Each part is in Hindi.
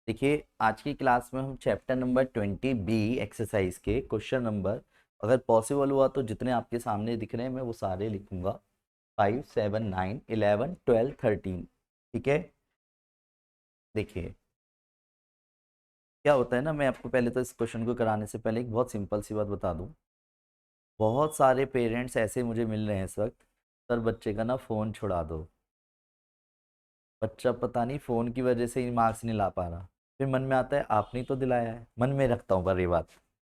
देखिए आज की क्लास में हम चैप्टर नंबर 20 बी एक्सरसाइज के क्वेश्चन नंबर अगर पॉसिबल हुआ तो जितने आपके सामने दिख रहे हैं मैं वो सारे लिखूंगा। 5, 7, 9, 11, 12, 13। ठीक है। देखिए क्या होता है ना, मैं आपको पहले तो इस क्वेश्चन को कराने से पहले एक बहुत सिंपल सी बात बता दूं। बहुत सारे पेरेंट्स ऐसे मुझे मिल रहे हैं इस वक्त, सर बच्चे का ना फ़ोन छुड़ा दो, बच्चा पता नहीं फ़ोन की वजह से ही मार्क्स नहीं ला पा रहा। फिर मन में आता है आपने तो दिलाया है, मन में रखता हूँ पर ये बात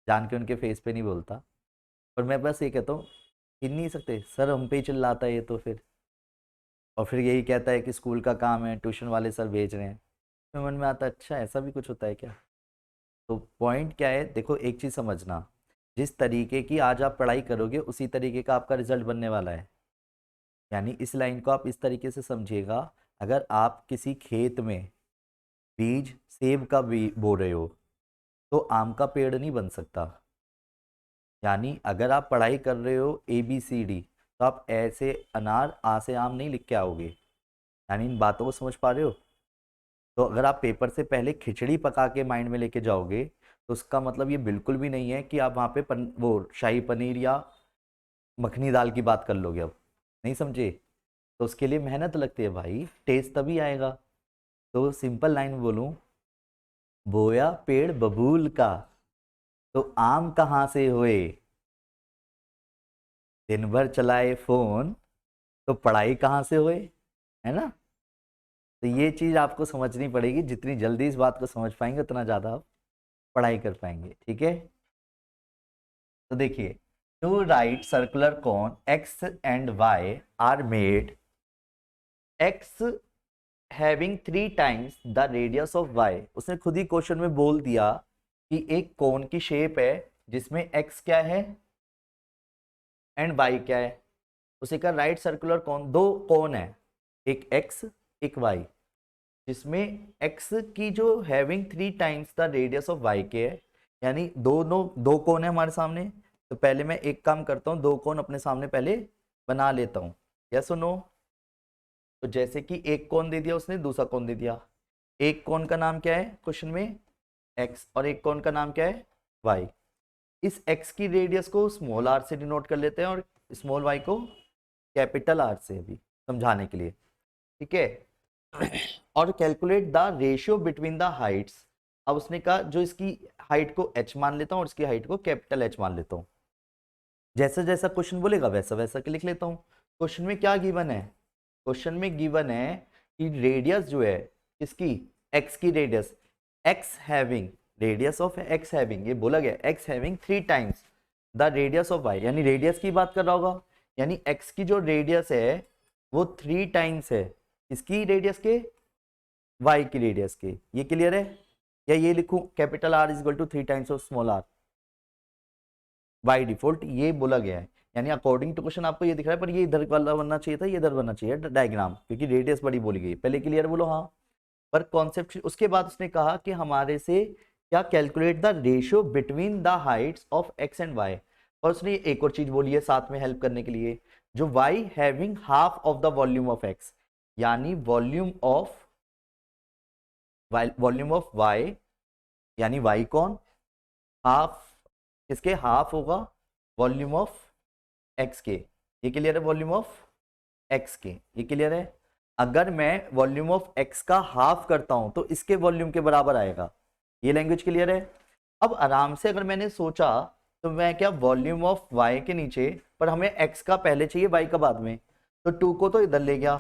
जान के उनके फेस पे नहीं बोलता। पर मैं बस ये कहता हूँ हिल नहीं सकते सर, हम पे ही चिल्लाता है ये तो फिर। और फिर यही कहता है कि स्कूल का काम है, ट्यूशन वाले सर भेज रहे हैं। फिर मन में आता है अच्छा ऐसा भी कुछ होता है क्या। तो पॉइंट क्या है, देखो एक चीज़ समझना, जिस तरीके की आज आप पढ़ाई करोगे उसी तरीके का आपका रिजल्ट बनने वाला है। यानी इस लाइन को आप इस तरीके से समझिएगा, अगर आप किसी खेत में बीज सेब का बो रहे हो तो आम का पेड़ नहीं बन सकता। यानी अगर आप पढ़ाई कर रहे हो ABCD तो आप ऐसे अनार आ से आम नहीं लिख के आओगे। यानी इन बातों को समझ पा रहे हो। तो अगर आप पेपर से पहले खिचड़ी पका के माइंड में लेके जाओगे तो उसका मतलब ये बिल्कुल भी नहीं है कि आप वहाँ पे वो शाही पनीर या मखनी दाल की बात कर लोगे। अब नहीं समझे। तो उसके लिए मेहनत लगती है भाई, टेस्ट तभी आएगा। तो सिंपल लाइन बोलूं, बोया पेड़ बबूल का तो आम कहाँ से हुए, दिन भर चलाए फोन तो पढ़ाई कहाँ से हुए, है ना। तो ये चीज आपको समझनी पड़ेगी, जितनी जल्दी इस बात को समझ पाएंगे उतना ज्यादा आप पढ़ाई कर पाएंगे। ठीक है। तो देखिए, two right circular cone X and Y are made, X having 3 times the radius of Y. उसने खुद ही क्वेश्चन में बोल दिया कि एक कोन की शेप है जिसमें एक्स क्या है एंड वाई क्या है। उसे का राइट सर्कुलर कोन, दो कोन है, एक एक्स एक वाई, जिसमें एक्स की जो having 3 times the radius of Y के है। यानी दोनों दो कोन है हमारे सामने। तो पहले मैं एक काम करता हूँ, दो कोन अपने सामने पहले बना लेता हूँ। यस और नो। तो जैसे कि एक कोन दे दिया उसने, दूसरा कोन दे दिया। एक कोन का नाम क्या है क्वेश्चन में, एक्स, और एक कोन का नाम क्या है, वाई। इस एक्स की रेडियस को स्मॉल आर से डिनोट कर लेते हैं और स्मॉल वाई को कैपिटल आर से, भी समझाने के लिए। ठीक है। और calculate the ratio between the Heights. अब उसने कहा जो इसकी हाइट को h मान लेता हूँ और इसकी हाइट को कैपिटल H मान लेता हूँ। जैसा जैसा क्वेश्चन बोलेगा वैसा वैसा के लिख लेता हूँ। क्वेश्चन में क्या गिवन है, क्वेश्चन में गिवन है कि रेडियस जो है इसकी, x की radius, x having radius of x having, ये बोला गया x having 3 times the radius of y, यानी रेडियस की बात कर रहा होगा। यानी x की जो रेडियस है वो 3 times है इसकी रेडियस के, y की रेडियस के। ये क्लियर है। या ये लिखूं capital R is equal to 3 times of small r, by default ये बोला गया है। यानी अकॉर्डिंग टू क्वेश्चन आपको ये दिख रहा है, पर ये इधर वाला बनना चाहिए था, ये इधर बनना चाहिए डायग्राम, क्योंकि रेडियस बड़ी बोली गई। पहले क्लियर बोलो हाँ। पर कॉन्सेप्ट उसके बाद उसने कहा कि हमारे से क्या, calculate the ratio between the heights of X and Y. और उसने एक और चीज बोली है साथ में हेल्प करने के लिए, जो Y having half of the volume of X, यानी वॉल्यूम ऑफ वाई, यानी वाई कौन, हाफ, किसके हाफ होगा, वॉल्यूम ऑफ एक्स के। ये क्लियर है, वॉल्यूम ऑफ एक्स के, ये क्लियर है। अगर मैं वॉल्यूम ऑफ एक्स का हाफ करता हूं तो इसके वॉल्यूम के बराबर आएगा। ये लैंग्वेज क्लियर है। अब आराम से अगर मैंने सोचा तो मैं क्या, वॉल्यूम ऑफ वाई के नीचे, पर हमें एक्स का पहले चाहिए वाई का बाद में, तो 2 को तो इधर ले गया,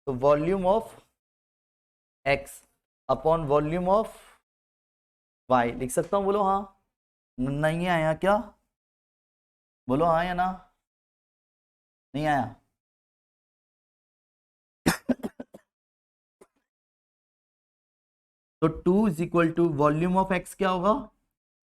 तो volume of X upon volume of Y लिख सकता हूं। बोलो हाँ। नहीं आया क्या, बोलो हाँ या ना। नहीं आया। तो 2 is equal to volume of X क्या होगा,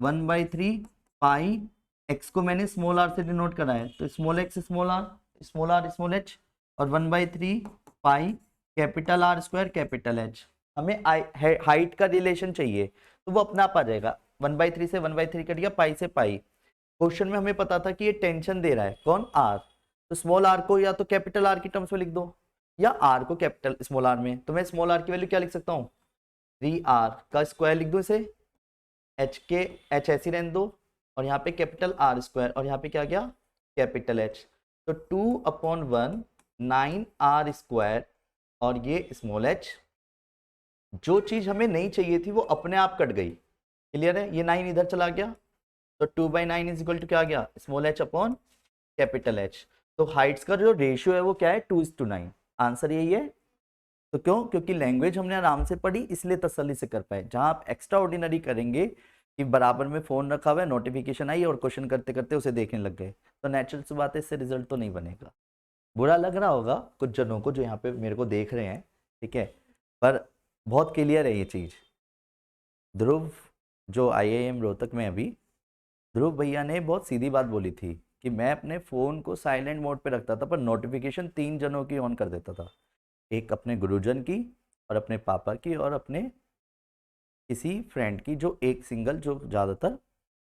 1/3 पाई, एक्स को मैंने स्मॉल आर से डिनोट करा है, तो small X small R small H, और 1/3 pi capital R square capital H. हमें हाइट का रिलेशन चाहिए तो वो अपना आप आ जाएगा। 1/3 से 1/3 कट गया, पाई से पाई। क्वेश्चन में हमें पता था कि ये टेंशन दे रहा है कौन, आर, तो स्मॉल आर को या तो कैपिटल आर की टर्म्स में लिख दो या आर को कैपिटल स्मॉल आर में। तो मैं स्मॉल आर की वैल्यू क्या लिख सकता हूँ, 3r का स्क्वायर लिख दो इसे, h के h ऐसे रहने दो, और यहाँ पे कैपिटल R स्क्वायर, और यहाँ पे क्या गया कैपिटल H। तो 2/1 9r स्क्वायर, और ये स्मॉल h। जो चीज हमें नहीं चाहिए थी वो अपने आप कट गई। क्लियर है, ये 9 इधर चला गया, तो 2/9 इज इक्वल टू क्या आ गया, small h upon capital H। तो हाइट्स का जो रेशियो है वो क्या है, 2:9। आंसर यही है। तो क्यों, क्योंकि लैंग्वेज हमने आराम से पढ़ी इसलिए तसल्ली से कर पाए। जहां आप एक्स्ट्रा ऑर्डिनरी करेंगे कि बराबर में फोन रखा हुआ है, नोटिफिकेशन आई और क्वेश्चन करते करते उसे देखने लग गए, तो नेचुरल सी बात है इससे रिजल्ट तो नहीं बनेगा। बुरा लग रहा होगा कुछ जनों को जो यहाँ पे मेरे को देख रहे हैं, ठीक है, पर बहुत क्लियर है ये चीज। ध्रुव जो IIM रोहतक में अभी, ध्रुव भैया ने बहुत सीधी बात बोली थी कि मैं अपने फोन को साइलेंट मोड पे रखता था पर नोटिफिकेशन 3 जनों की ऑन कर देता था, एक अपने गुरुजन की, और अपने पापा की, और अपने किसी फ्रेंड की जो एक सिंगल जो ज़्यादातर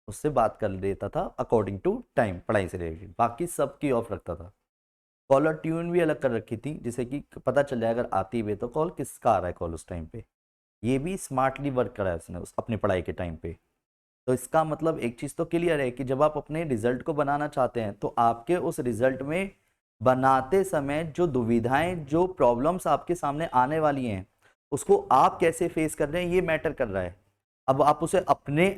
उससे बात कर लेता था अकॉर्डिंग टू टाइम, पढ़ाई से रिलेटेड। बाकी सबकी ऑफ रखता था। कॉलर ट्यून भी अलग कर रखी थी, जिससे कि पता चल जाए अगर आती भी है तो कॉल किसका आ रहा है कॉल उस टाइम पे। ये भी स्मार्टली वर्क करा है उसने अपनी पढ़ाई के टाइम पे। तो इसका मतलब एक चीज़ तो क्लियर है कि जब आप अपने रिजल्ट को बनाना चाहते हैं तो आपके उस रिजल्ट में बनाते समय जो दुविधाएं, जो प्रॉब्लम्स आपके सामने आने वाली हैं, उसको आप कैसे फेस कर रहे हैं ये मैटर कर रहा है। अब आप उसे अपने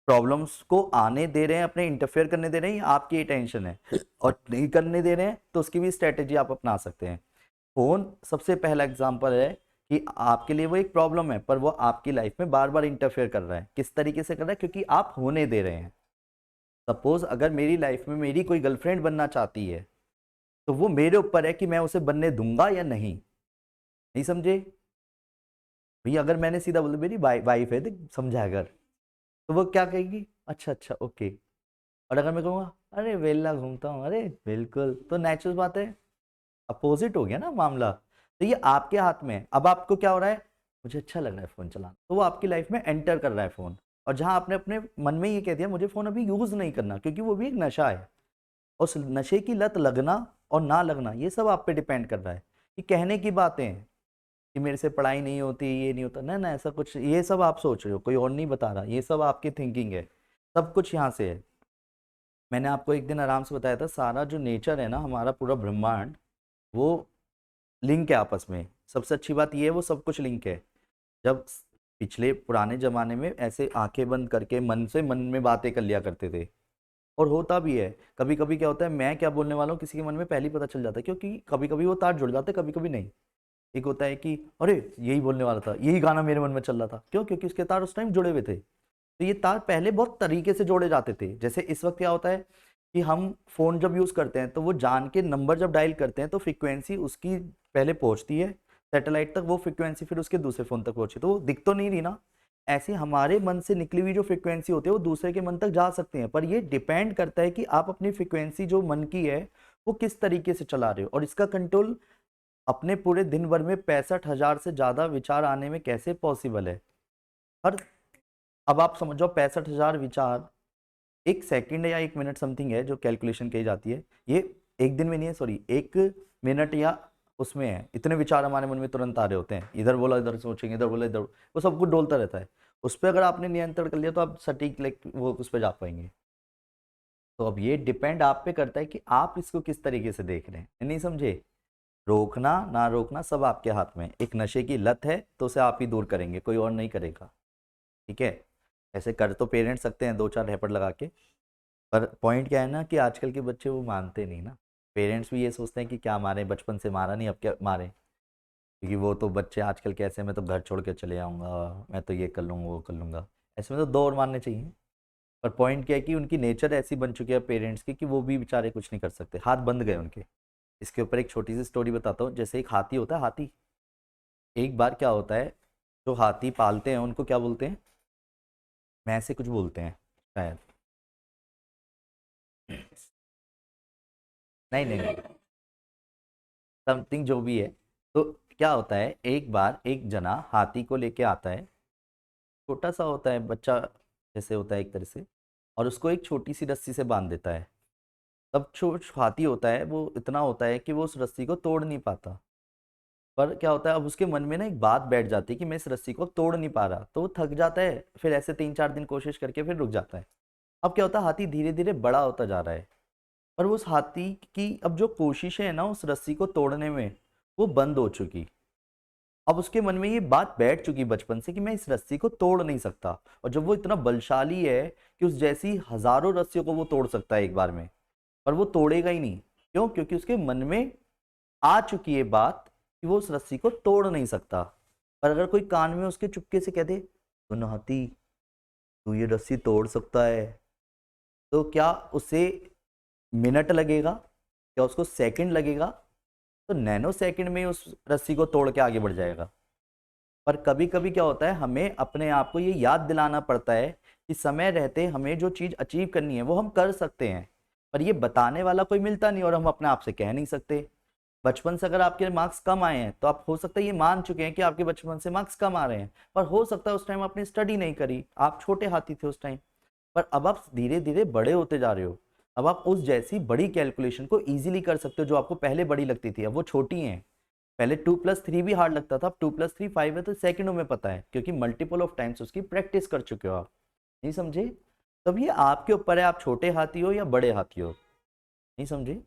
प्रॉब्लम्स को आने दे रहे हैं, अपने इंटरफेयर करने दे रहे हैं, आपकी टेंशन है, और नहीं करने दे रहे हैं तो उसकी भी स्ट्रेटेजी आप अपना सकते हैं। फोन सबसे पहला एग्जांपल है कि आपके लिए वो एक प्रॉब्लम है, पर वो आपकी लाइफ में बार बार इंटरफेयर कर रहा है। किस तरीके से कर रहा है, क्योंकि आप होने दे रहे हैं। सपोज अगर मेरी लाइफ में मेरी कोई गर्लफ्रेंड बनना चाहती है तो वो मेरे ऊपर है कि मैं उसे बनने दूंगा या नहीं। नहीं समझे भैया, अगर मैंने सीधा बोला मेरी वाइफ है, देख समझा, अगर तो वो क्या कहेगी, अच्छा अच्छा ओके। और अगर मैं कहूँगा अरे वेला घूमता हूँ, अरे बिल्कुल, तो नेचुरल बात है, अपोजिट हो गया ना मामला। तो ये आपके हाथ में है। अब आपको क्या हो रहा है, मुझे अच्छा लग रहा है फोन चलाना, तो वो आपकी लाइफ में एंटर कर रहा है फोन। और जहां आपने अपने मन में ये कह दिया मुझे फोन अभी यूज नहीं करना, क्योंकि वो भी एक नशा है, और उस नशे की लत लगना और ना लगना ये सब आप पे डिपेंड कर रहा है। कि कहने की बातें हैं कि मेरे से पढ़ाई नहीं होती, ये नहीं होता, ना ना ऐसा कुछ, ये सब आप सोच रहे हो, कोई और नहीं बता रहा, ये सब आपकी थिंकिंग है। सब कुछ यहाँ से है। मैंने आपको एक दिन आराम से बताया था, सारा जो नेचर है ना, हमारा पूरा ब्रह्मांड, वो लिंक है आपस में। सबसे अच्छी बात ये है वो सब कुछ लिंक है। जब पिछले पुराने जमाने में ऐसे आंखें बंद करके मन से मन में बातें कर लिया करते थे, और होता भी है। कभी कभी क्या होता है, मैं क्या बोलने वाला हूँ किसी के मन में पहले ही पता चल जाता है, क्योंकि कभी कभी वो तार जुड़ जाते, कभी कभी नहीं। एक होता है कि अरे यही बोलने वाला था, यही गाना मेरे मन में चल रहा था, क्यों, क्योंकि उसके तार उस टाइम जुड़े हुए थे। तो ये तार पहले बहुत तरीके से जोड़े जाते थे। जैसे इस वक्त क्या होता है कि हम फोन जब यूज करते हैं तो वो जान के नंबर जब डायल करते हैं तो फ्रीक्वेंसी उसकी पहले पहुंचती है सैटेलाइट तक, वो फ्रीक्वेंसी फिर उसके दूसरे फोन तक पहुंची, तो वो दिख तो नहीं रही ना। ऐसे हमारे मन से निकली हुई जो फ्रीक्वेंसी होती है वो दूसरे के मन तक जा सकती है, पर ये डिपेंड करता है कि आप अपनी फ्रीक्वेंसी जो मन की है वो किस तरीके से चला रहे हो। और इसका कंट्रोल अपने पूरे दिन भर में 65,000 से ज्यादा विचार आने में कैसे पॉसिबल है। हर, अब आप समझो 65,000 विचार एक सेकंड या एक मिनट समथिंग है जो कैलकुलेशन की जाती है, ये एक दिन में नहीं है, सॉरी, एक मिनट या उसमें है, इतने विचार हमारे मन में तुरंत आ रहे होते हैं, इधर बोला इधर सोचेंगे, इधर बोला इधर, वो सब कुछ डोलता रहता है। उस पर अगर आपने नियंत्रण कर लिया तो आप सटीक लाइक वो उस पर जा पाएंगे। तो अब ये डिपेंड आप पे करता है कि आप इसको किस तरीके से देख रहे हैं। नहीं समझे, रोकना ना रोकना सब आपके हाथ में। एक नशे की लत है तो उसे आप ही दूर करेंगे, कोई और नहीं करेगा, ठीक है। ऐसे कर तो पेरेंट्स सकते हैं दो चार रैपट लगा के, पर पॉइंट क्या है ना कि आजकल के बच्चे वो मानते नहीं ना। पेरेंट्स भी ये सोचते हैं कि क्या मारे, बचपन से मारा नहीं अब क्या मारे, क्योंकि वो तो बच्चे आजकल कैसे, मैं तो घर छोड़ के चले आऊँगा, मैं तो ये कर लूँगा वो कर लूँगा, ऐसे में तो दो और मारने चाहिए। पर पॉइंट क्या है कि उनकी नेचर ऐसी बन चुकी है पेरेंट्स की कि वो भी बेचारे कुछ नहीं कर सकते, हाथ बंद गए उनके। इसके ऊपर एक छोटी सी स्टोरी बताता हूँ। जैसे एक हाथी होता है, हाथी, एक बार क्या होता है, जो हाथी पालते हैं उनको क्या बोलते हैं, मैं से कुछ बोलते हैं शायद, नहीं नहीं नहीं, समथिंग जो भी है। तो क्या होता है, एक बार एक जना हाथी को लेके आता है, छोटा सा होता है बच्चा जैसे होता है एक तरह से, और उसको एक छोटी सी रस्सी से बांध देता है। तब जो हाथी होता है वो इतना होता है कि वो उस रस्सी को तोड़ नहीं पाता। पर क्या होता है, अब उसके मन में ना एक बात बैठ जाती है कि मैं इस रस्सी को अब तोड़ नहीं पा रहा, तो वो थक जाता है, फिर ऐसे 3-4 दिन कोशिश करके फिर रुक जाता है। अब क्या होता है, हाथी धीरे धीरे बड़ा होता जा रहा है, पर उस हाथी की अब जो कोशिशें है ना उस रस्सी को तोड़ने में, वो बंद हो चुकी। अब उसके मन में ये बात बैठ चुकी बचपन से कि मैं इस रस्सी को तोड़ नहीं सकता, और जब वो इतना बलशाली है कि उस जैसी हजारों रस्सियों को वो तोड़ सकता है एक बार में, पर वो तोड़ेगा ही नहीं। क्यों? क्योंकि उसके मन में आ चुकी है बात कि वो उस रस्सी को तोड़ नहीं सकता। पर अगर कोई कान में उसके चुपके से कह दे, सुन हाथी, तू ये रस्सी तोड़ सकता है, तो क्या उसे मिनट लगेगा? क्या उसको सेकंड लगेगा? तो नैनो सेकंड में उस रस्सी को तोड़ के आगे बढ़ जाएगा। पर कभी कभी क्या होता है, हमें अपने आप को ये याद दिलाना पड़ता है कि समय रहते हमें जो चीज़ अचीव करनी है वो हम कर सकते हैं, पर ये बताने वाला कोई मिलता नहीं और हम अपने आप से कह नहीं सकते। बचपन से अगर आपके मार्क्स कम आए हैं तो आप हो सकता है ये मान चुके हैं कि आपके बचपन से मार्क्स कम आ रहे हैं, पर हो सकता है उस टाइम आपने स्टडी नहीं करी, आप छोटे हाथी थे उस टाइम। पर अब आप धीरे धीरे बड़े होते जा रहे हो, अब आप उस जैसी बड़ी कैलकुलेशन को इजीली कर सकते हो जो आपको पहले बड़ी लगती थी, अब वो छोटी हैं। पहले 2+3 भी हार्ड लगता था, अब 2+3 5 है तो सेकंडों में पता है, क्योंकि मल्टीपल ऑफ टाइम्स उसकी प्रैक्टिस कर चुके हो आप। नहीं समझे? तब ये आपके ऊपर है, आप छोटे हाथी हो या बड़े हाथी हो। नहीं समझे?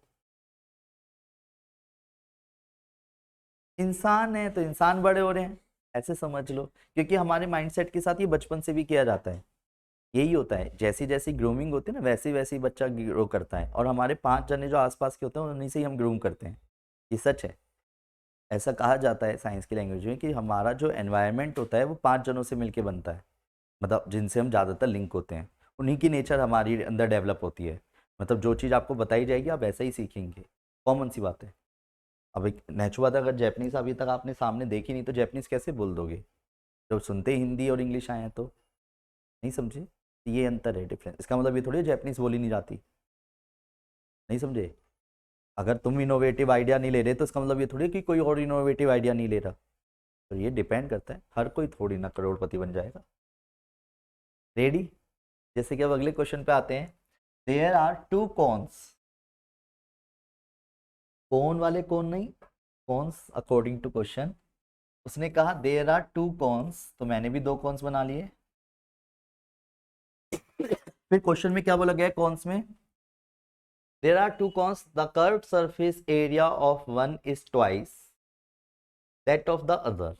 इंसान है तो इंसान बड़े हो रहे हैं, ऐसे समझ लो, क्योंकि हमारे माइंडसेट के साथ ये बचपन से भी किया जाता है। यही होता है, जैसी जैसी ग्रूमिंग होती है ना वैसे वैसे ही बच्चा ग्रो करता है, और हमारे 5 जने जो आसपास के होते हैं उन्हीं से ही हम ग्रूम करते हैं। ये सच है। ऐसा कहा जाता है साइंस की लैंग्वेज में कि हमारा जो एनवायरनमेंट होता है वो 5 जनों से मिलके बनता है, मतलब जिनसे हम ज़्यादातर लिंक होते हैं, उन्हीं की नेचर हमारी अंदर डेवलप होती है। मतलब जो चीज़ आपको बताई जाएगी आप वैसा ही सीखेंगे, कॉमन सी बात है। अब एक नेचुरल बात है, अगर जैपनीज अभी तक आपने सामने देखी नहीं तो जैपनीज कैसे बोल दोगे जब सुनते ही हिंदी और इंग्लिश आए हैं तो। नहीं समझे? ये अंतर है, डिफरेंस। इसका मतलब ये थोड़ी जैपनीज बोली नहीं जाती। नहीं समझे? अगर तुम इनोवेटिव आइडिया नहीं ले रहे तो इसका मतलब ये थोड़ी कि कोई और इनोवेटिव आइडिया नहीं ले रहा। तो ये डिपेंड करता है, हर कोई थोड़ी ना करोड़पति बन जाएगा। रेडी? जैसे कि अब अगले क्वेश्चन पे आते हैं। देयर आर टू कॉन्स, कौन वाले कौन नहीं, कॉन्स अकॉर्डिंग टू क्वेश्चन। उसने कहा देयर आर टू कॉन्स, तो मैंने भी 2 कॉन्स बना लिए। फिर क्वेश्चन में क्या बोला गया है कॉन्स में? There are two cones, the curved surface area of one is twice that of the other.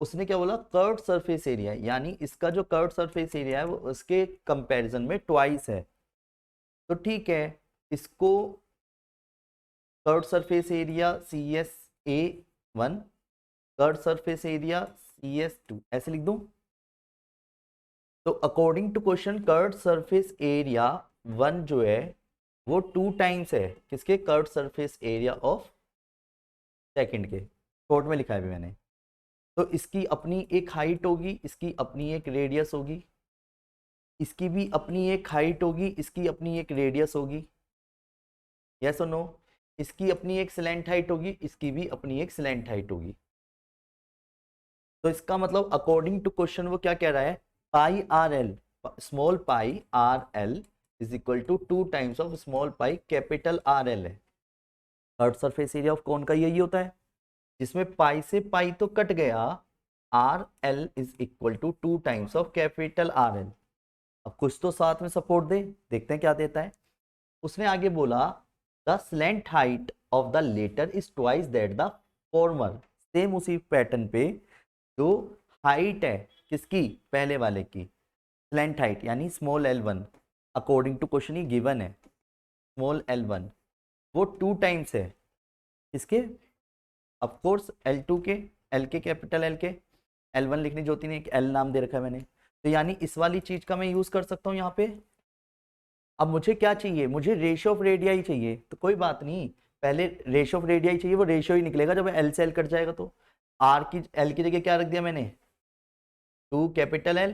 उसने क्या बोला? कर्व्ड सरफेस एरिया, यानी इसका जो कर्व्ड सरफेस एरिया है वो उसके कंपैरिजन में ट्वाइस है। तो ठीक है, इसको curved surface area CSA1, curved surface area CS2 ऐसे लिख दूं। तो according to question curved surface area 1 जो है वो 2 टाइम्स है किसके? Curved surface area of second के। शॉर्ट में लिखा है भी मैंने। तो इसकी अपनी एक हाइट होगी, इसकी अपनी एक रेडियस होगी, इसकी भी अपनी एक हाइट होगी, इसकी अपनी एक रेडियस होगी। यस और नो? इसकी अपनी एक स्लैंट हाइट होगी, इसकी भी अपनी एक स्लैंट हाइट होगी। तो इसका मतलब अकॉर्डिंग टू क्वेश्चन वो क्या कह रहा है? Pi R L, small pi R L is equal to 2 times of small pi capital R L है। Third surface area of cone का यही होता है, जिसमें पाई से पाई तो कट गया, R L is equal to 2 times of capital R L. अब कुछ तो साथ में सपोर्ट दे, देखते हैं क्या देता है। उसने आगे बोला the slant height of the latter is twice that the former. Same उसी पैटर्न पे जो हाइट है किसकी? पहले वाले की स्लैंट हाइट यानी small L1, according to question ही गिवन है स्मॉल L1 वो 2 टाइम्स है इसके, ऑफ कोर्स L2 के, L के कैपिटल L के। L1 लिखने जो होती नहीं, एक L नाम दे रखा है मैंने, तो यानी इस वाली चीज का मैं यूज कर सकता हूँ यहाँ पे। अब मुझे क्या चाहिए? मुझे रेशियो ऑफ रेडियाई चाहिए, तो कोई बात नहीं, पहले रेशियो ऑफ रेडियाई चाहिए, वो रेशियो ही निकलेगा जब L से L कट जाएगा। तो आर की L की जगह क्या रख दिया मैंने? 2 कैपिटल L,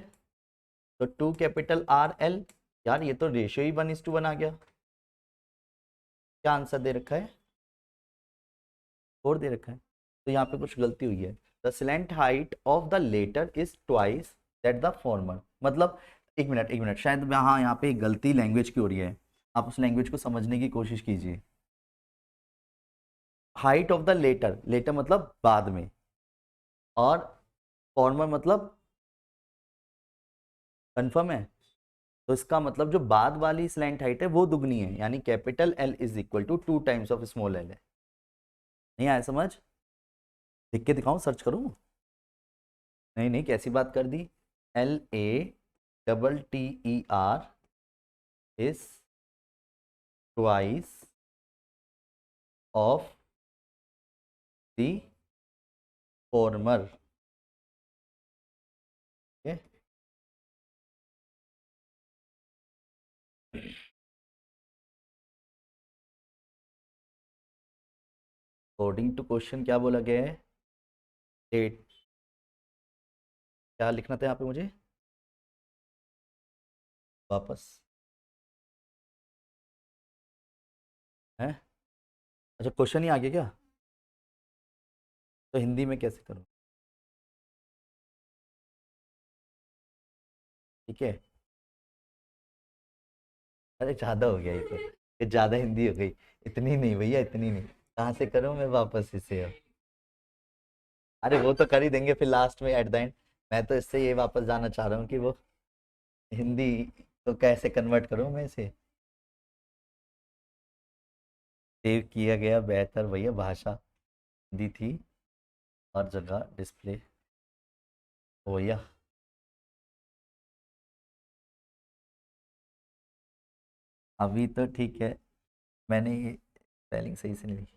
तो 2 कैपिटल आर एल। यार ये तो रेशियो ही 1:1 आ गया। क्या आंसर दे रखा है? 4 दे रखा है। तो यहाँ पे कुछ गलती हुई है। The slant height of the latter is twice that the former. मतलब एक मिनट शायद हाँ यहाँ पे एक गलती लैंग्वेज की हो रही है, आप उस लैंग्वेज को समझने की कोशिश कीजिए। Height of the latter, latter मतलब बाद में, और फॉर्मर मतलब कंफर्म है, तो इसका मतलब जो बाद वाली स्लैंट हाइट है वो दुगनी है, यानी capital L is equal to 2 times of small L है। नहीं आया समझ? लिख के दिखाऊं, सर्च करूं? नहीं नहीं, कैसी बात कर दी। LATTER is twice of the former. According to question क्या बोला गया है? डेट, क्या लिखना था यहाँ पे मुझे वापस है? अच्छा, क्वेश्चन ही आ गया क्या? तो हिंदी में कैसे करूँ? ठीक है। अरे ज़्यादा हो गया ये तो, ये ज़्यादा हिंदी हो गई। इतनी नहीं भैया, इतनी नहीं, कहाँ से करूँ मैं वापस इसे अब? अरे वो तो कर ही देंगे फिर लास्ट में एट द एंड। मैं तो इससे ये वापस जाना चाह रहा हूँ कि वो हिंदी तो कैसे कन्वर्ट करूँ मैं इसे। सेव किया गया बेहतर भैया, भाषा हिंदी थी और जगह डिस्प्ले हो भैया। अभी तो ठीक है, मैंने ये स्पेलिंग सही से नहीं लिखी।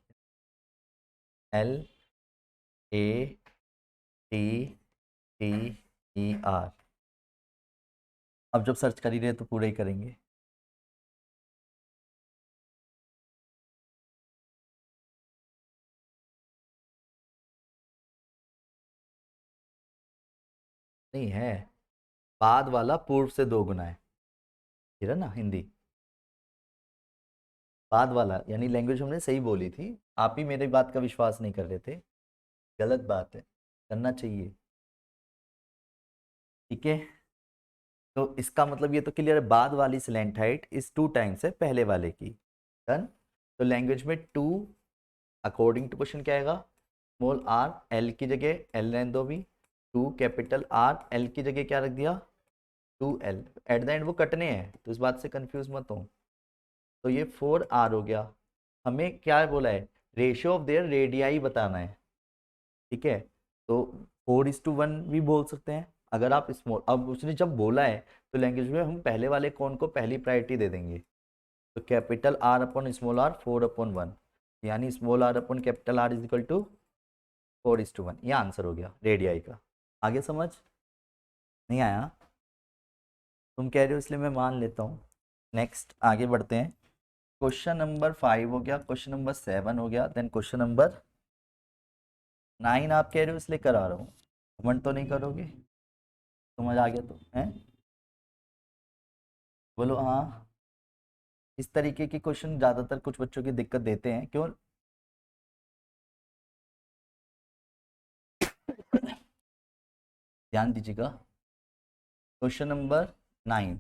LATTER। अब जब सर्च कर ही रहे तो पूरा ही करेंगे। नहीं है, बाद वाला पूर्व से 2 गुना है, ठीक है ना हिंदी। बाद वाला यानी लैंग्वेज हमने सही बोली थी, आप ही मेरी बात का विश्वास नहीं कर रहे थे। गलत बात है, करना चाहिए। ठीक है, तो इसका मतलब ये तो क्लियर है, बाद वाली स्लैंट हाइट इस 2 टाइम्स है पहले वाले की। डन। तो लैंग्वेज में 2, अकॉर्डिंग टू क्वेश्चन क्या आएगा? स्मॉल आर एल की जगह एल रहने दो भी, 2 कैपिटल आर एल की जगह क्या रख दिया? 2L। एट द एंड वो कटने हैं तो इस बात से कंफ्यूज मत हो। तो ये 4R हो गया। हमें क्या बोला है? रेशियो ऑफ देयर रेडियाई बताना है। ठीक है, तो 4:1 भी बोल सकते हैं अगर आप स्मॉल, अब उसने जब बोला है तो लैंग्वेज में हम पहले वाले कौन को पहली प्रायोरिटी दे देंगे। तो capital R upon small R 4/1, यानी small R upon capital R is equal to 4:1। ये आंसर हो गया रेडियाई का। आगे समझ नहीं आया? तुम कह रहे हो इसलिए मैं मान लेता हूँ। नेक्स्ट आगे बढ़ते हैं। क्वेश्चन नंबर 5 हो गया, क्वेश्चन नंबर 7 हो गया, देन क्वेश्चन नंबर 9 आप कह रहे हो इसलिए करा रहा हूँ। कमेंट तो नहीं करोगे? समझ आ गया तो है? बोलो हाँ। इस तरीके के क्वेश्चन ज़्यादातर कुछ बच्चों की दिक्कत देते हैं, क्यों? ध्यान दीजिएगा, क्वेश्चन नंबर 9,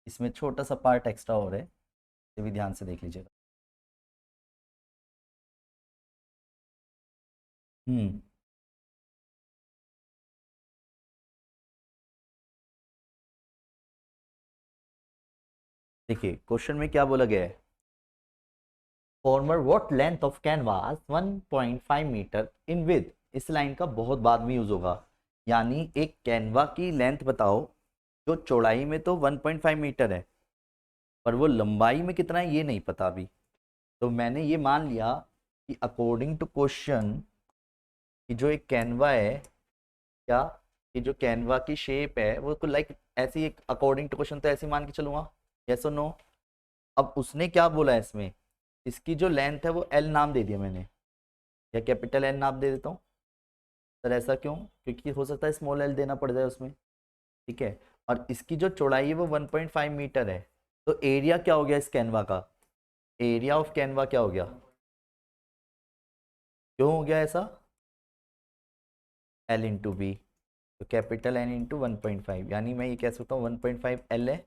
इसमें छोटा सा पार्ट एक्स्ट्रा हो रहा है, ये भी ध्यान से देख लीजिएगा। हम्म। देखिए क्वेश्चन में क्या बोला गया है? Former what length of canvas 1.5 metre in with. इस लाइन का बहुत बाद में यूज होगा, यानी एक कैनवा की लेंथ बताओ जो चौड़ाई में तो 1.5 मीटर है, पर वो लंबाई में कितना है ये नहीं पता अभी। तो मैंने ये मान लिया कि अकॉर्डिंग टू क्वेश्चन कि जो एक कैनवा है, क्या कि जो कैनवा की शेप है वो लाइक ऐसी एक, अकॉर्डिंग टू क्वेश्चन तो ऐसी मान के चलूंगा, यस और नो। अब उसने क्या बोला है इसमें, इसकी जो लेंथ है वो एल नाम दे दिया मैंने, या कैपिटल एल नाम दे देता हूँ। सर ऐसा क्यों? क्योंकि हो सकता है स्मॉल एल देना पड़ जाए उसमें। ठीक है, और इसकी जो चौड़ाई है वो 1.5 मीटर है, तो एरिया क्या हो गया इस कैनवा का? एरिया ऑफ कैनवा क्या हो गया? क्यों हो गया ऐसा? एल इंटू बी, तो कैपिटल एन इंटू 1.5, यानी मैं ये कह सकता हूँ 1.5 एल है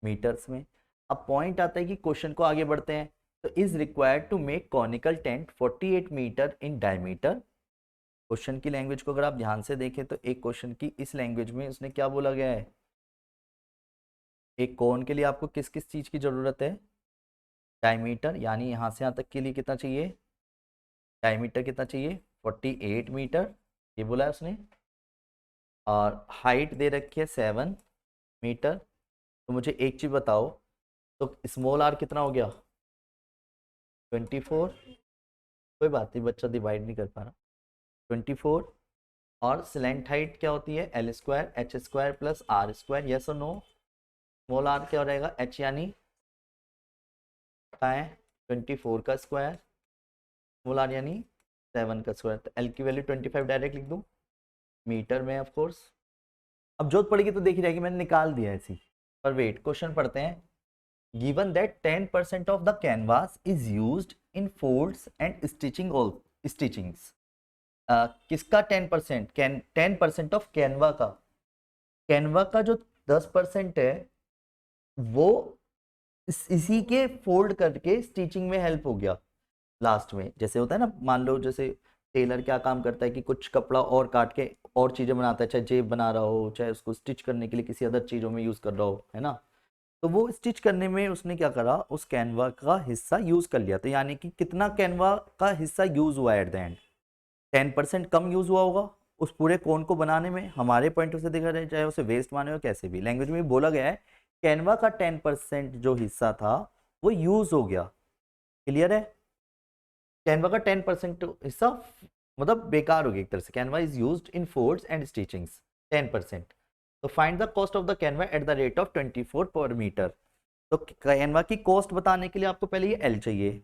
मीटर्स में। अब पॉइंट आता है कि क्वेश्चन को आगे बढ़ते हैं, तो is required to make conical tent 48 metre in diameter. Question की लैंग्वेज को अगर आप ध्यान से देखें तो एक क्वेश्चन की इस लैंग्वेज में उसने क्या बोला गया है, एक कोन के लिए आपको किस किस चीज की जरूरत है, डायमीटर, यानी यहां से यहां तक के लिए कितना चाहिए, डायमीटर कितना चाहिए 48 मीटर, ये बोला है उसने, और हाइट दे रखी है 7 मीटर। तो मुझे एक चीज बताओ, तो स्मॉल आर कितना हो गया 24, कोई बात नहीं, बच्चा डिवाइड नहीं कर पा रहा, 24। और स्लैंट हाइट क्या होती है L square H square plus R square, yes और नो। स्मॉल आर क्या हो रहेगा एच, यानी है 24 का स्क्वायर, स्मॉल आर यानी 7 का स्क्वायर। तो एल की वैल्यू 25 डायरेक्ट लिख दूं मीटर में ऑफ कोर्स। अब जरूरत पड़ेगी तो देखी जाएगी, मैंने निकाल दिया ऐसी। पर वेट, क्वेश्चन पढ़ते हैं। Given that 10% of the canvas is used in folds and stitching all stitchings. किसका 10%, 10% ऑफ कैनवा का, कैनवा का जो 10% है वो इसी के फोल्ड करके स्टिचिंग में हेल्प हो गया लास्ट में। जैसे होता है ना, मान लो जैसे टेलर क्या काम करता है कि कुछ कपड़ा और काट के और चीजें बनाता है, चाहे जेब बना रहा हो, चाहे उसको स्टिच करने के लिए किसी अदर चीजों में यूज कर रहा हो, है ना। तो वो स्टिच करने में उसने क्या करा, उस कैनवा का हिस्सा यूज कर लिया। तो यानी कि कितना कैनवा का हिस्सा यूज हुआ at the end, 10% come use हुआ होगा उस पूरे कोन को बनाने में। हमारे पॉइंट से देखा जाए, चाहे उसे वेस्ट माने हो कैसे भी, लैंग्वेज में बोला गया है कैनवा का 10% जो हिस्सा था वो यूज हो गया। क्लियर है, कैनवा का 10% हिस्सा मतलब बेकार हो गया एक तरह से। Canva is used in folds and stitchings 10%। तो find the cost of the Canva at the rate of 24 पर मीटर। तो कैनवा की कॉस्ट बताने के लिए आपको पहले ये एल चाहिए,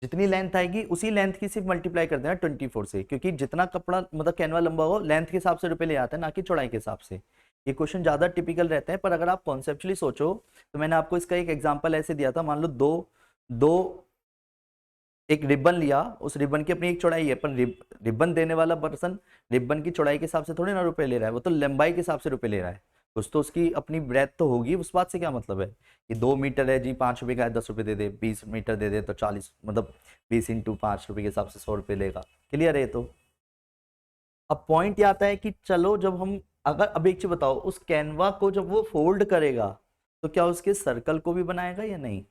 जितनी लेंथ आएगी उसी लेंथ की सिर्फ मल्टीप्लाई कर देना 24 से, क्योंकि जितना कपड़ा मतलब कैनवा लंबा हो लेंथ के हिसाब से रुपए ले आता है, ना कि चौड़ाई के हिसाब से। ये क्वेश्चन ज्यादा टिपिकल रहते हैं, पर अगर आप कॉन्सेप्चुअली सोचो तो मैंने आपको इसका एक एग्जांपल ऐसे दिया था। मान लो दो दो एक रिबन लिया, उस रिबन की अपनी एक चौड़ाई है, पर रिबन देने वाला पर्सन रिबन की चौड़ाई के हिसाब से थोड़ी ना रुपए ले रहा है, वो तो लंबाई के हिसाब से रुपए ले रहा है। कुछ तो उसकी अपनी ब्रेथ तो होगी, उस बात से क्या मतलब है कि 2 मीटर है जी 5 रुपए का है, 10 रुपए दे दे, 20 मीटर दे दे तो 40, मतलब 20 × 5 रुपए के हिसाब से 100 रुपए लेगा। क्लियर है तो। अब पॉइंट ये आता है कि चलो जब हम, अगर अब एक चीज बताओ, उस कैनवा को जब वो फोल्ड करेगा तो क्या उसके सर्कल को भी बनाएगा या नहीं,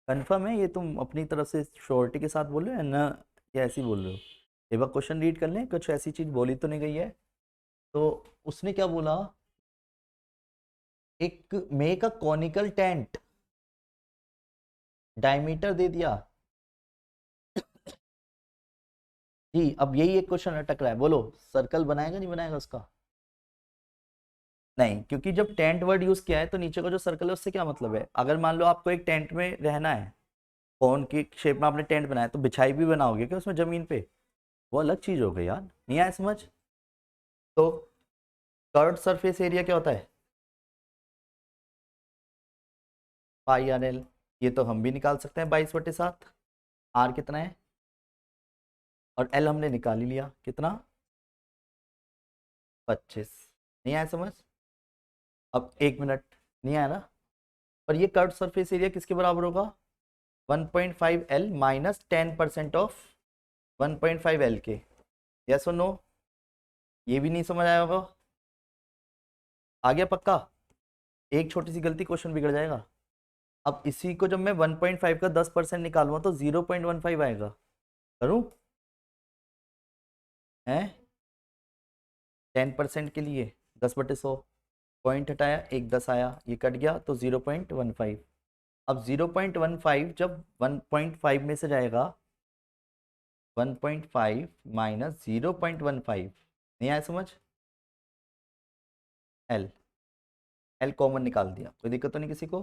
कंफर्म है ये, तुम अपनी तरफ से श्योरिटी के साथ बोल रहे हो ना, या ऐसे ही बोल रहे हो। एक बार क्वेश्चन रीड कर लें, कुछ ऐसी चीज बोली तो नहीं गई है। तो उसने क्या बोला, एक make a conical tent, diameter दे दिया जी। अब यही एक क्वेश्चन अटक रहा है, बोलो सर्कल बनाएगा नहीं बनाएगा उसका, नहीं, क्योंकि जब टेंट वर्ड यूज किया है तो नीचे का जो सर्कल है उससे क्या मतलब है। अगर मान लो आपको एक टेंट में रहना है, कौन की शेप में आपने टेंट बनाया, तो बिछाई भी बनाओगे क्या उसमें जमीन पे, वो अलग चीज हो गई यार, नहीं आया समझ। तो कर्व्ड सरफेस एरिया क्या होता है पाई आर एल, ये तो हम भी निकाल सकते हैं 22/7। आर कितना है और एल हमने निकाल ही लिया, कितना 25। नहीं आया समझ। अब एक मिनट, नहीं आया ना। पर ये कर्व्ड सरफेस एरिया किसके बराबर होगा 1.5 एल माइनस 10% ऑफ 1.5 एल के, यस और नो। ये भी नहीं समझ आया होगा, आ गया पक्का। एक छोटी सी गलती क्वेश्चन बिगड़ जाएगा। अब इसी को जब मैं 1.5 का 10% निकालूंगा तो 0.15 आएगा, करूं है 10% के लिए 10/100, पॉइंट हटाया एक 10 आया, ये कट गया तो 0.15। अब 0.15 जब 1.5 में से जाएगा, 1.5 माइनस 0.15, नहीं आया समझ। एल, एल कॉमन निकाल दिया, कोई दिक्कत तो नहीं किसी को।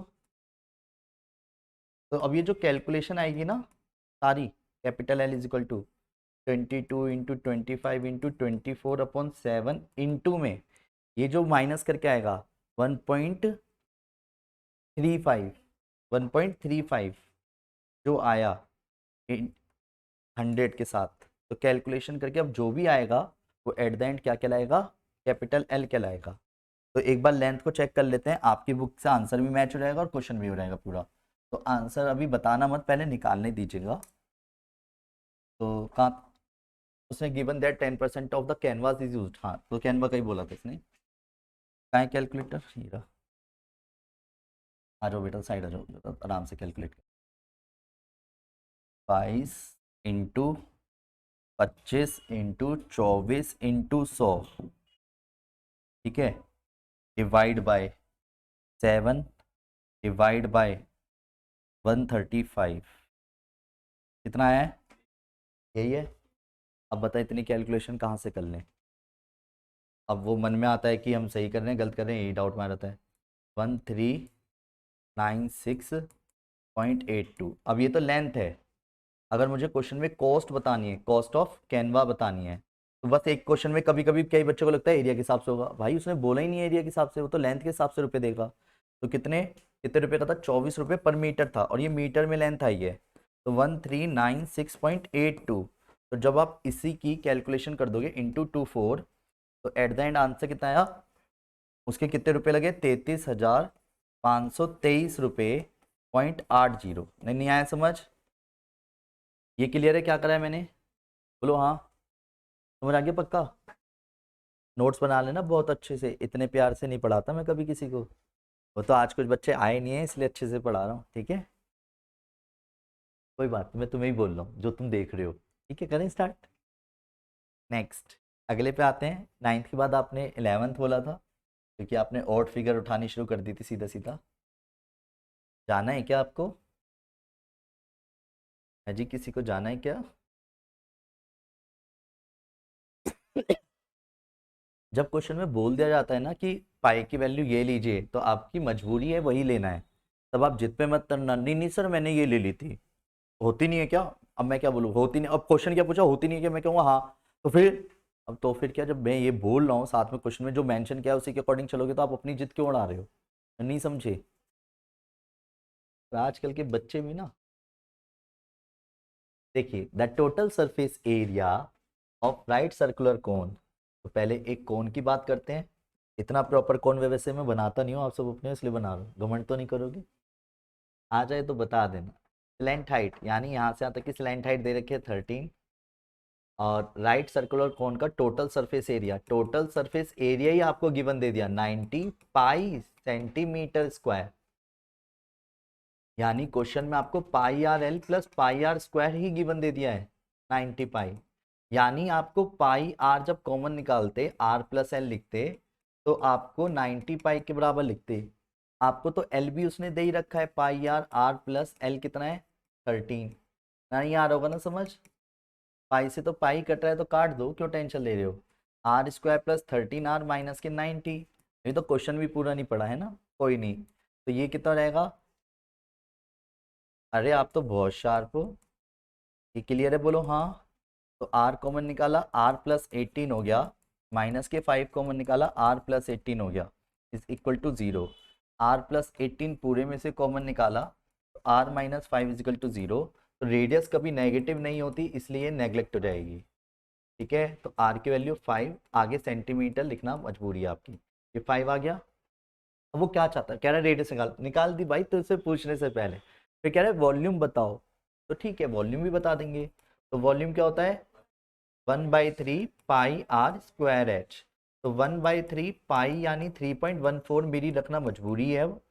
तो अब ये जो कैलकुलेशन आएगी ना सारी, capital L is equal to 22 × 25 × 24/7 into में ये जो माइनस करके आएगा 1.35, 1.35 जो आया 100 के साथ। तो कैलकुलेशन करके अब जो भी आएगा वो एट द एंड क्या कहलाएगा, कैपिटल एल कहलाएगा। तो एक बार लेंथ को चेक कर लेते हैं, आपकी बुक से आंसर भी मैच हो जाएगा और क्वेश्चन भी हो जाएगा पूरा। तो आंसर अभी बताना मत, पहले निकालने दीजिएगा। तो कहाँ उसने given that 10% of the canvas is used, हाँ तो कैनवा का ही बोला था इसने। कहाँ है कैलकुलेटर, ये रहा। आ जाओ बेटा साइड आ जाओ, तो आराम से कैलकुलेट कर। 22 × 25 × 24 × 100, ठीक है, डिवाइड बाय 7 डिवाइड बाय 135, कितना है, यही है। अब बता इतनी कैलकुलेशन कहाँ से कर लें। अब वो मन में आता है कि हम सही कर रहे हैं गलत कर रहे हैं, यही डाउट में आता है। 1396.82। अब ये तो लेंथ है, अगर मुझे क्वेश्चन में कॉस्ट बतानी है, कॉस्ट ऑफ कैनवा बतानी है, तो बस एक क्वेश्चन में कभी कभी कई बच्चों को लगता है एरिया के हिसाब से होगा, भाई उसने बोला ही नहीं एरिया के हिसाब से, वो तो लेंथ के हिसाब से रुपए देगा। तो कितने कितने रुपए का था, 24 रुपये पर मीटर था, और ये मीटर में लेंथ आई है, तो 1396.82। तो जब आप इसी की कैलकुलेशन कर दोगे इंटू 24, तो एट द एंड आंसर कितना आया, उसके कितने रुपए लगे, 33,523 रुपये .80। नहीं आया समझ, ये क्लियर है क्या करा है मैंने, बोलो हाँ, समझ आ गया पक्का। नोट्स बना लेना बहुत अच्छे से, इतने प्यार से नहीं पढ़ाता मैं कभी किसी को, वो तो आज कुछ बच्चे आए नहीं है इसलिए अच्छे से पढ़ा रहा हूँ, ठीक है। कोई बात नहीं, मैं तुम्हें ही बोल रहा हूँ जो तुम देख रहे हो, ठीक है, करें स्टार्ट। नेक्स्ट अगले पे आते हैं। 9th के बाद आपने 11th बोला था, क्योंकि आपने ऑड फिगर उठानी शुरू कर दी थी सीधा सीधा। जाना है क्या आपको, है जी, किसी को जाना है क्या। जब क्वेश्चन में बोल दिया जाता है ना कि पाई की वैल्यू ये लीजिए, तो आपकी मजबूरी है वही लेना है, तब आप जिद पे मत करना, नहीं नहीं सर मैंने ये ले ली थी, होती नहीं है क्या। अब मैं क्या बोलूँ, होती नहीं, अब क्वेश्चन क्या पूछा, होती नहीं है क्या, मैं कहूँगा हाँ, तो फिर अब तो फिर क्या, जब मैं ये बोल रहा हूँ साथ में क्वेश्चन में जो मेंशन किया है उसी के अकॉर्डिंग चलोगे, तो आप अपनी जिद क्यों उड़ा रहे हो, नहीं समझे। तो आजकल के बच्चे भी ना, देखिए the total surface area of right circular कोन, तो पहले एक कोन की बात करते हैं। इतना प्रॉपर कोन वैसे मैं बनाता नहीं हूँ, आप सब अपने इसलिए बना रहा हूँ, घमंड तो नहीं करोगे, आ जाए तो बता देना। स्लैंट हाइट, यानी यहाँ से यहाँ तक की स्लैंट हाइट दे रखी है 13, और राइट सर्कुलर कोन का total surface area, total surface area ही आपको गिवन दे दिया 90 पाई सेंटीमीटर स्क्वायर, यानी क्वेश्चन में आपको pi R L plus pi R square ही गिवन दे दिया है 90 पाई, यानी आपको पाई आर जब कॉमन निकालते आर प्लस एल लिखते, तो आपको 90 पाई के बराबर लिखते। आपको तो एल भी उसने दे ही रखा है, pi R, are plus L कितना है 13, नहीं आ रहा होगा ना समझ, पाई से तो पाई कट रहा है तो काट दो, क्यों टेंशन ले रहे हो। Are square plus 13r minus के 90, ये तो क्वेश्चन भी पूरा नहीं पड़ा है ना, कोई नहीं, तो ये कितना रहेगा, अरे आप तो बहुत शार्प हो, ये क्लियर है बोलो हाँ। तो आर कॉमन निकाला, आर प्लस 18 हो गया, माइनस के 5 कॉमन निकाला, आर प्लस 18 हो गया, is equal to 0। R plus 18 पूरे में से कॉमन निकाला, तो R minus 5 is equal to 0। तो रेडियस कभी नेगेटिव नहीं होती, इसलिए नेग्लेक्ट हो जाएगी, ठीक है। तो आर की वैल्यू 5, आगे सेंटीमीटर लिखना मजबूरी है आपकी, ये 5 आ गया। अब वो क्या चाहता है, कह रहा है रेडियस निकाल, निकाल दी भाई तो इसे पूछने से पहले, फिर कह रहा है वॉल्यूम बताओ, तो ठीक है वॉल्यूम भी बता देंगे। तो वॉल्यूम क्या होता है, 1/3 पाई आर स्क्वायर एच, तो 1/3 पाई यानी 3.14 मेरी रखना मजबूरी है अब,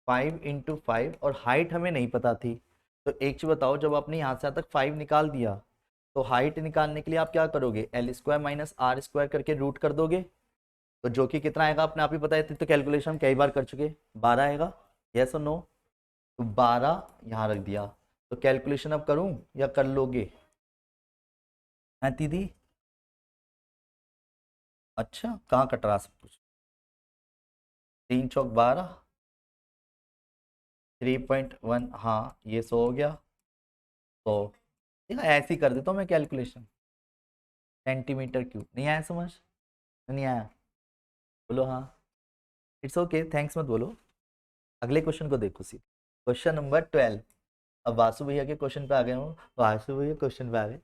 5 × 5, और हाइट हमें नहीं पता थी। तो एक चीज बताओ, जब आपने यहाँ से यहाँ तक 5 निकाल दिया, तो हाइट निकालने के लिए आप क्या करोगे, L square minus R square करके रूट कर दोगे, तो जो कि कितना आएगा आपने आप ही बताया थी, तो कैलकुलेशन कई बार कर चुके, 12 आएगा, यस और नो। तो 12 यहाँ रख दिया, तो कैलकुलेशन अब करूँ या कर लोगे, हैं दीदी, अच्छा कहाँ कट रहा सब कुछ, 3 × 4 = 12, 3.1, हाँ ये 100 हो गया, तो देखा ऐसे ही कर देता हूँ मैं कैलकुलेशन, सेंटीमीटर क्यूब, नहीं आया समझ, नहीं आया, बोलो हाँ, इट्स ओके, थैंक्स मत बोलो। अगले क्वेश्चन को देखो सी, क्वेश्चन नंबर 12। अब वासु भैया के क्वेश्चन पे आ गए हूँ, वासु भैया क्वेश्चन पे आ गए,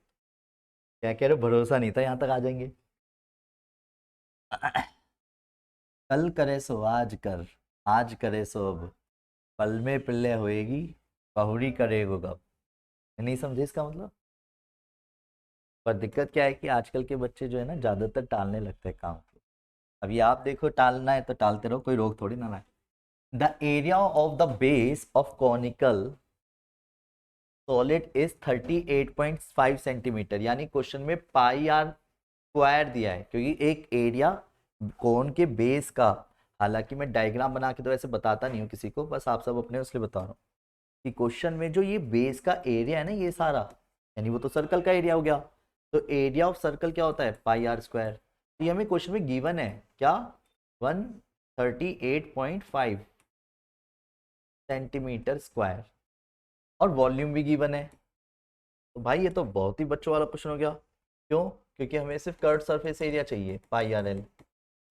क्या कह रहे हो, भरोसा नहीं था यहाँ तक आ जाएंगे। कल करे सो आज कर, आज करे सो अब, पल में पिल्ले होएगी, बहुरी करेगो कब। नहीं समझे इसका मतलब? पर दिक्कत क्या है कि आजकल के बच्चे जो है ना ज्यादातर टालने लगते हैं काम को। अभी आप देखो, टालना है तो टालते रहो, कोई रोक थोड़ी ना लाए। The area of the base of conical solid is 38.5 centimetre, यानी क्वेश्चन में पाई आर स्क्वायर दिया है, क्योंकि एक एरिया कोन के बेस का, हालांकि मैं डायग्राम बना के तो ऐसे बताता नहीं हूँ किसी को, बस आप सब अपने उसके बता रहा हूँ कि क्वेश्चन में जो ये बेस का एरिया है ना ये सारा, यानी वो तो सर्कल का एरिया हो गया, तो एरिया ऑफ सर्कल क्या होता है, पाई आर स्क्वायर। तो ये हमें क्वेश्चन में गिवन है क्या, 138.5 सेंटीमीटर स्क्वायर, और वॉल्यूम भी गिवन है। तो भाई ये तो बहुत ही बच्चों वाला क्वेश्चन हो गया। क्यों? क्योंकि हमें सिर्फ कर्व सरफेस एरिया चाहिए, पाई आर एल,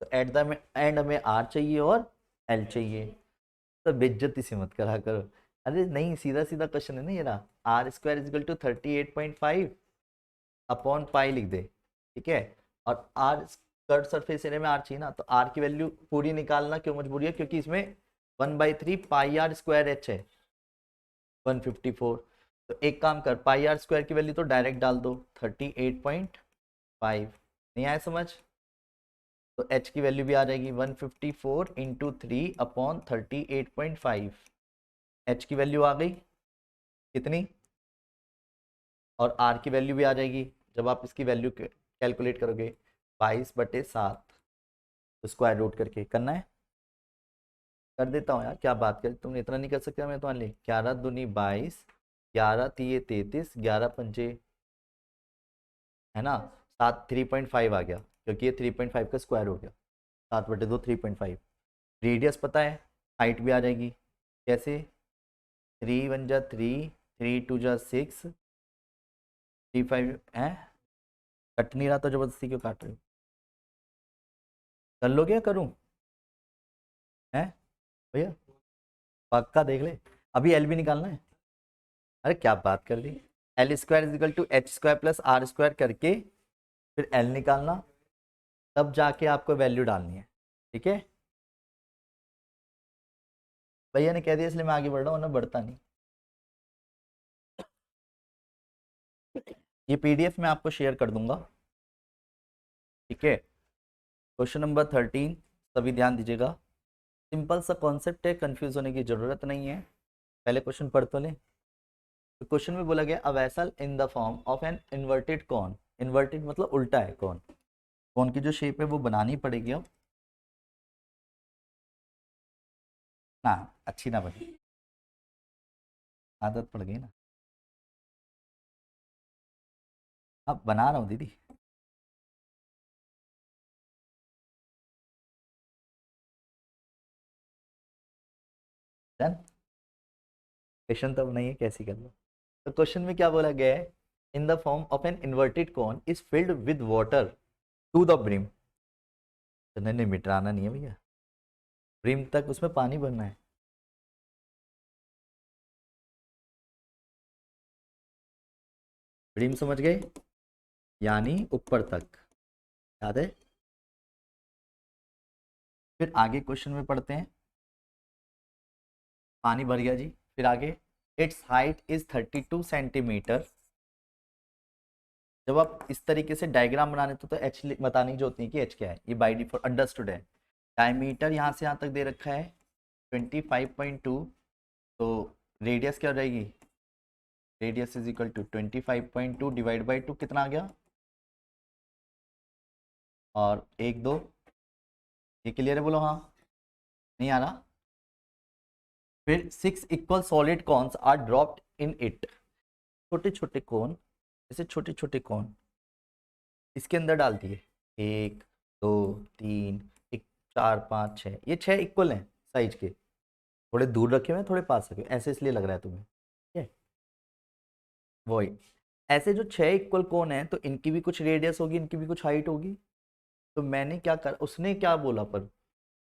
तो एट द एंड हमें आर चाहिए और एल चाहिए। तो बेइज्जती से मत करा करो। अरे नहीं, सीधा सीधा क्वेश्चन है ना ये रहा, R square is equal to 38.5 upon pi लिख दे, ठीक है। और आर कर्व सरफेस एरिया में आर चाहिए ना, तो आर की वैल्यू पूरी निकालना क्यों मजबूरी है, क्योंकि इसमें 1/3 पाई आर स्क्वायर एच है, 154। तो एक काम कर, पाई आर स्क्वायर की वैल्यू तो डायरेक्ट डाल दो, 38.5। नहीं आया समझ? तो एच की वैल्यू भी आ जाएगी 154 इंटू 3 अपॉन 38.5। एच की वैल्यू आ गई कितनी, और आर की वैल्यू भी आ जाएगी, जब आप इसकी वैल्यू कैलकुलेट करोगे 22/7, तो स्क्वायर रूट करके करना है। कर देता हूँ यार, क्या बात कर, तुमने इतना नहीं कर सकते मैं तुम्हारे लिए। 11 दूनी 22, 11 तिये 33, 11 पंजे है ना 7, 3.5 आ गया, क्योंकि ये 3.5 का स्क्वायर हो गया, 7/2 3.5। रेडियस पता है, हाइट भी आ जाएगी, कैसे, 3 1 जा 3, 3 2 जा 6, 3 5 है। कट नहीं रहा तो जबरदस्ती क्यों काट रहे हो? कर लोगे या करूँ? है भैया, पक्का देख ले। अभी एल भी निकालना है। अरे क्या बात कर दी, L square is equal to H square plus R square करके फिर एल निकालना, तब जाके आपको वैल्यू डालनी है, ठीक है। भैया ने कह दिया इसलिए मैं आगे बढ़ रहा हूँ, ना बढ़ता नहीं। ये पीडीएफ मैं आपको शेयर कर दूंगा, ठीक है। क्वेश्चन नंबर 13, सभी ध्यान दीजिएगा। सिंपल सा कॉन्सेप्ट है, कंफ्यूज होने की जरूरत नहीं है। पहले क्वेश्चन पढ़ तो लें। तो क्वेश्चन में बोला गया, a vessel in the form of an inverted cone, inverted मतलब उल्टा है कॉन, कॉन की जो शेप है वो बनानी पड़ेगी अब ना, अच्छी ना बनी, आदत पड़ गई ना। अब बना रहा हूँ दीदी। डन। क्वेश्चन तो अब नहीं है, कैसी कर लो। तो क्वेश्चन में क्या बोला गया है, in the form of an inverted cone is filled with water to the brim. तो नहीं नहीं, मिटाना नहीं है भैया, ब्रिम तक उसमें पानी भरना है। ब्रिम समझ गए, यानी ऊपर तक, याद है। फिर आगे क्वेश्चन में पढ़ते हैं, पानी भर गया जी, फिर आगे, इट्स हाइट इज 32 सेंटीमीटर। जब आप इस तरीके से डायग्राम बनाने तो एच बतानी जो होती है कि एच क्या है, ये बाई डिफॉल्ट अंडरस्टूड है। डायमीटर यहाँ से यहाँ तक दे रखा है 25.2, तो रेडियस क्या हो जाएगी, radius is equal to 25.2 divide by 2, कितना आ गया, और 1 2, ये क्लियर है बोलो हाँ, नहीं आ रहा। फिर 6 equal solid cones are dropped in it, छोटे छोटे कौन, ऐसे छोटे छोटे कौन इसके अंदर डाल दिए, 1 2 3, 4 5 6, ये 6 इक्वल हैं साइज के, थोड़े दूर रखे हुए हैं थोड़े पास रखे हुए ऐसे, इसलिए लग रहा है तुम्हें, ठीक है। वही, ऐसे जो 6 इक्वल कौन है तो इनकी भी कुछ रेडियस होगी, इनकी भी कुछ हाइट होगी। तो मैंने क्या कर, उसने क्या बोला पर,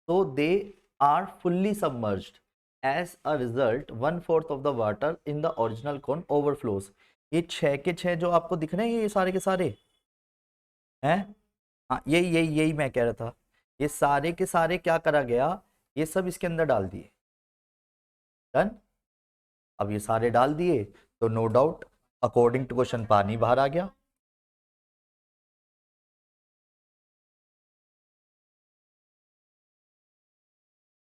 तो they are fully submerged, as a result 1/4 of the water in the original cone overflows. ये 6 के 6 जो आपको दिख रहे हैं ये सारे के सारे हैं, हाँ यही यही यही मैं कह रहा था, ये सारे के सारे क्या करा गया, ये सब इसके अंदर डाल दिए। डन। अब ये सारे डाल दिए तो no doubt according to question पानी बाहर आ गया।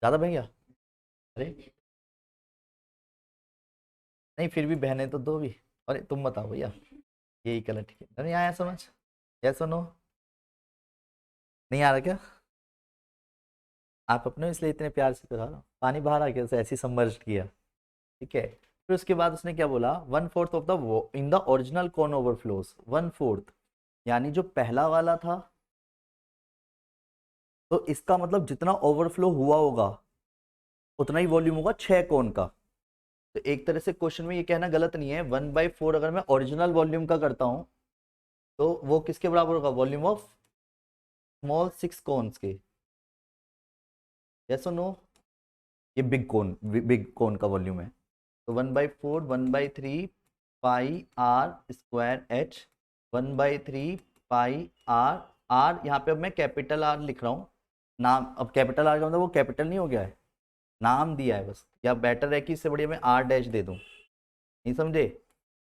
ज्यादा बह गया? अरे नहीं, फिर भी बहने तो दो भी। अरे तुम बताओ भैया, यही कलर ठीक है नहीं आया समझ? यस सुनो, नहीं आ रहा क्या? आप अपने इसलिए इतने प्यार से करा रहा हूं। पानी बाहर आ गया, उसे ऐसे सबमर्ज किया। ठीक है, फिर उसके बाद उसने क्या बोला, 1/4 of the in the original cone overflows, 1/4 यानी जो पहला वाला था, तो इसका मतलब जितना ओवरफ्लो हुआ होगा उतना ही वॉल्यूम होगा 6 कौन का। तो एक तरह से क्वेश्चन में ये कहना गलत नहीं है, 1/4 अगर मैं ओरिजिनल वॉल्यूम का करता हूं तो वो किसके बराबर होगा, वॉल्यूम ऑफ स्मॉल 6 कॉन्स के। यस और नो? ये बिग कौन का वॉल्यूम है। तो 1/4 1/3 pi R square H, 1/3 pi R. R यहाँ पे अब मैं कैपिटल आर लिख रहा हूँ नाम। अब कैपिटल आर का मतलब वो कैपिटल नहीं हो गया है, नाम दिया है बस। या बेटर है कि इससे बढ़िया मैं आर डैश दे दूँ, नहीं समझे?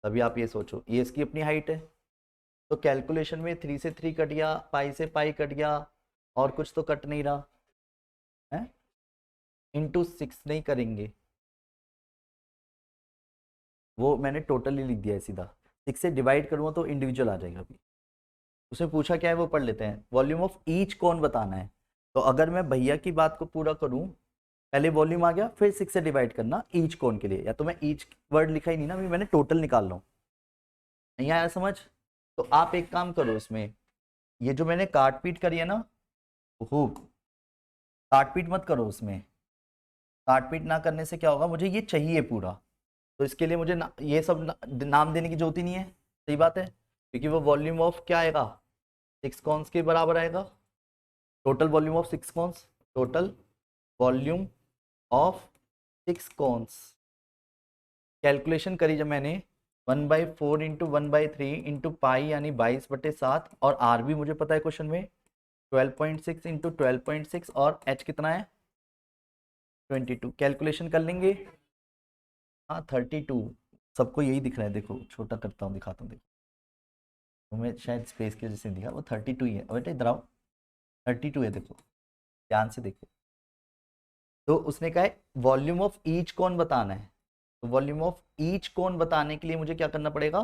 तभी आप ये सोचो, ये इसकी अपनी हाइट है। तो कैलकुलेशन में 3 से 3 कट गया, पाई से पाई कट गया, और कुछ तो कट नहीं रहा है। इंटू 6 नहीं करेंगे, वो मैंने टोटली लिख दिया है सीधा। 6 से डिवाइड करूँगा तो इंडिविजुअल आ जाएगा। अभी उसने पूछा क्या है वो पढ़ लेते हैं। वॉल्यूम ऑफ ईच कौन बताना है। तो अगर मैं भैया की बात को पूरा करूं, पहले वॉल्यूम आ गया, फिर 6 से डिवाइड करना ईच कौन के लिए। या तो मैं ईच वर्ड लिखा ही नहीं ना, अभी मैंने टोटल निकाल रहा हूँ। नहीं आया समझ? तो आप एक काम करो, इसमें ये जो मैंने काट पीट करी है ना, वो काट पीट मत करो उसमें। काट पीट ना करने से क्या होगा, मुझे ये चाहिए पूरा। तो इसके लिए मुझे ये सब नाम देने की जरूरत ही नहीं है। सही बात है, क्योंकि वो वॉल्यूम ऑफ क्या आएगा, 6 कॉन्स के बराबर आएगा। Total volume of 6 cons, total volume of 6 cons. Calculation करी जब मैंने, 1/4 इंटू 1/3 इंटू पाई यानी 22/7, और आर भी मुझे पता है क्वेश्चन में 12.6 इंटू 12.6, और एच कितना है 22। कैलकुलेशन कर लेंगे। हाँ 32, सबको यही दिख रहा है। देखो छोटा करता हूँ, दिखाता हूँ। देखो तुम्हें शायद स्पेस की वजह से दिखा, वो 32 ही है। बेटा इधर आओ, 32 है, देखो ध्यान से देखो। तो उसने कहा है वॉल्यूम ऑफ ईच कौन बताना है। तो वॉल्यूम ऑफ ईच कौन बताने के लिए मुझे क्या करना पड़ेगा।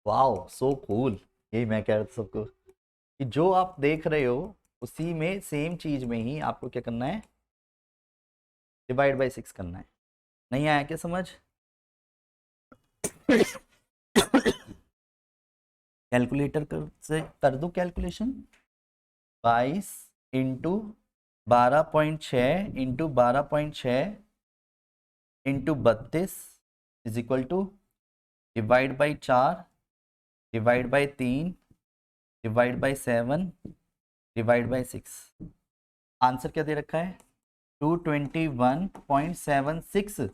वाओ सो कूल, यही मैं कह रहा था सबको कि जो आप देख रहे हो उसी में सेम चीज में ही आपको क्या करना है, डिवाइड बाय 6 करना है। नहीं आया क्या समझ? कैलकुलेटर से कर दो calculation. 22 into 12.6 into 12.6 into 32 is equal to divide by 4 divide by 3 divide by 7 divide by 6। Answer क्या दे रखा है, 221.76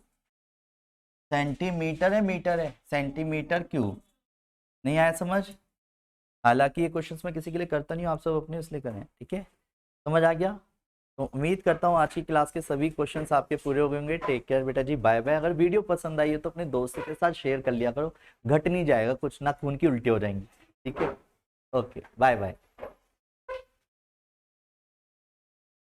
सेंटीमीटर है, मीटर है, सेंटीमीटर क्यूब। नहीं आया समझ? हालांकि ये क्वेश्चंस मैं किसी के लिए करता नहीं हूँ, आप सब अपने इसलिए करें। ठीक है, समझ आ गया? तो उम्मीद करता हूँ आज की क्लास के सभी क्वेश्चंस आपके पूरे हो गए होंगे। टेक केयर बेटा जी, बाय बाय। अगर वीडियो पसंद आई है तो अपने दोस्तों के साथ शेयर कर लिया करो, घट नहीं जाएगा कुछ ना, खून की उल्टी हो जाएंगी। ठीक है, ओके बाय बाय।